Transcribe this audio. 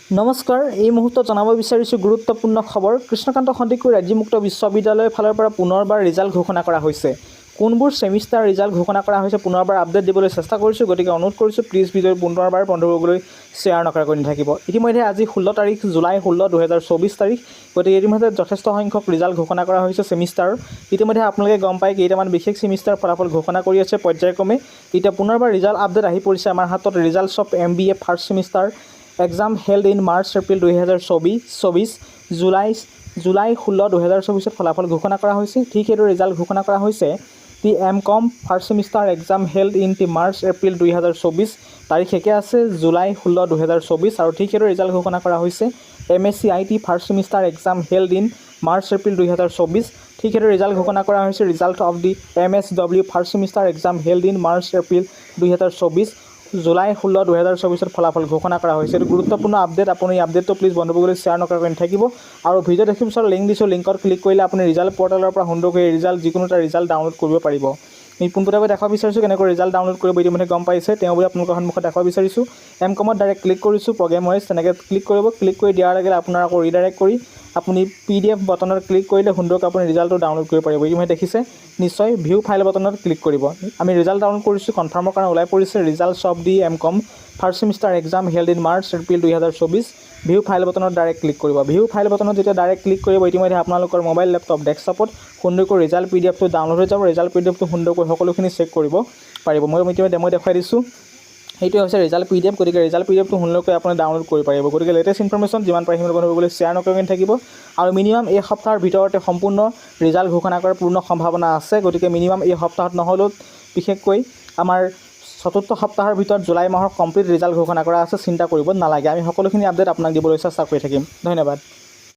নমস্কাৰ, এই মুহূৰ্তত জনাব বিচাৰিছোঁ গুৰুত্বপূৰ্ণ খবৰ। কৃষ্ণকান্ত সন্দিকৈ ৰাজ্যিক মুক্ত বিশ্ববিদ্যালয়ৰ ফালৰ পৰা পুনৰবাৰ ৰিজাল্ট ঘোষণা কৰা হৈছে। কোনবোৰ ছেমিষ্টাৰ ৰিজাল্ট ঘোষণা কৰা হৈছে পুনৰবাৰ আপডেট দিবলৈ চেষ্টা কৰিছোঁ। গতিকে অনুৰোধ কৰিছোঁ প্লিজ ভিডিঅ' পুনৰবাৰ বন্ধুসকললৈ শ্বেয়াৰ নকৰাকৈ নাথাকিব। ইতিমধ্যে আজি 16 তাৰিখ জুলাই 16, 2024 তাৰিখ। গতিকে ইতিমধ্যে যথেষ্ট সংখ্যক ৰিজাল্ট ঘোষণা কৰা হৈছে ছেমিষ্টাৰৰ। ইতিমধ্যে আপোনালোকে গম পায় কেইটামান বিশেষ ছেমিষ্টাৰ ফলাফল ঘোষণা কৰি আছে পৰ্যায়ক্ৰমে। এতিয়া পুনৰবাৰ ৰিজাল্ট আপডেট আহি পৰিছে আমাৰ হাতত। Results of MBA first semester exam held in March April 2024 July 16, 2024 ফলাফল ঘোষণা কৰা হৈছে। ঠিক সেইটো ৰিজাল্ট ঘোষণা কৰা হৈছে দি MCOM first semester exam held in the March April 2024 তাৰিখ একে আছে জুলাই 16, 2024 আৰু ঠিক সেইটো ৰিজাল্ট ঘোষণা কৰা হৈছে MSc IT first semester exam held in March April 2024 ঠিক সেইটো ৰিজাল্ট ঘোষণা কৰা হৈছে result of the MSW first semester exam held in March April 2024 July 16, 2024 ফলাফল ঘোষণা কৰা হৈছে। এইটো গুৰুত্বপূৰ্ণ আপডেট। আপুনি এই আপডেটটো প্লিজ বন্ধুসকললৈ শ্বেয়াৰ নকৰাকৈ নাথাকিব। আৰু ভিডিঅ' ডেছক্ৰিপশ্যনত লিংক দিছোঁ, লিংকত ক্লিক কৰিলে আপুনি ৰিজাল্ট পৰ্টেলৰ পৰা সুন্দৰকৈ ৰিজাল্ট যিকোনো এটা ৰিজাল্ট ডাউনলোড কৰিব পাৰিব। আমি পোনপটীয়াকৈ দেখাব বিচাৰিছোঁ কেনেকৈ ৰিজাল্ট ডাউনলোড কৰিব ইতিমধ্যে গম পাইছে। তেওঁ বুলি আপোনালোকৰ সন্মুখত দেখাব বিচাৰিছোঁ। MCOMত ডাইৰেক্ট ক্লিক কৰিছোঁ, প্ৰগ্ৰেম ৱাইজ তেনেকৈ ক্লিক কৰিব। ক্লিক কৰি দিয়াৰ লগে আপোনাৰ আকৌ ৰিডাইৰেক্ট কৰি আপুনি PDF বটনত ক্লিক কৰিলে সুন্দৰকৈ আপুনি ৰিজাল্টটো ডাউনলোড কৰিব পাৰিব। ইতিমধ্যে দেখিছে নিশ্চয় ভিউ ফাইল বটনত ক্লিক কৰিব। আমি ৰিজাল্ট ডাউনলোড কৰিছোঁ, কনফাৰ্মৰ কাৰণে ওলাই পৰিছে results of the MCOM first semester exam held in March April 2024 view file বটনত ডাইৰেক্ট ক্লিক কৰিব। ভিউ ফাইল বটনত যেতিয়া ডাইৰেক্ট ক্লিক কৰিব ইতিমধ্যে আপোনালোকৰ মোবাইল, লেপটপ, ডেস্কটপত সুন্দৰকৈ ৰিজাল্ট PDFটো ডাউনলোড হৈ যাব। ৰিজাল্ট PDFটো সুন্দৰকৈ সকলোখিনি চেক কৰিব পাৰিব। মই ইতিমধ্যে ডেমো দেখুৱাই দিছোঁ। সেইটোৱে হৈছে ৰিজাল্ট PDF। গতিকে ৰিজাল্ট PDFটো সুন্দৰকৈ আপুনি ডাউনলোড কৰিব পাৰিব। গতিকে লেটেষ্ট ইনফৰমেশ্যন যিমান পাৰে সিমান বন্ধুসকললৈ শ্বেয়াৰ নকৰাকৈ থাকিব। আৰু মিনিমাম এই সপ্তাহৰ ভিতৰতে সম্পূৰ্ণ ৰিজাল্ট ঘোষণা কৰাৰ পূৰ্ণ সম্ভাৱনা আছে। গতিকে মিনিমাম এই সপ্তাহত নহ'লেও বিশেষকৈ আমাৰ চতুৰ্থ সপ্তাহৰ ভিতৰত জুলাই মাহৰ কমপ্লিট ৰিজাল্ট ঘোষণা কৰা আছে। চিন্তা কৰিব নালাগে, আমি সকলোখিনি আপডেট আপোনাক দিবলৈ চেষ্টা কৰি থাকিম। ধন্যবাদ।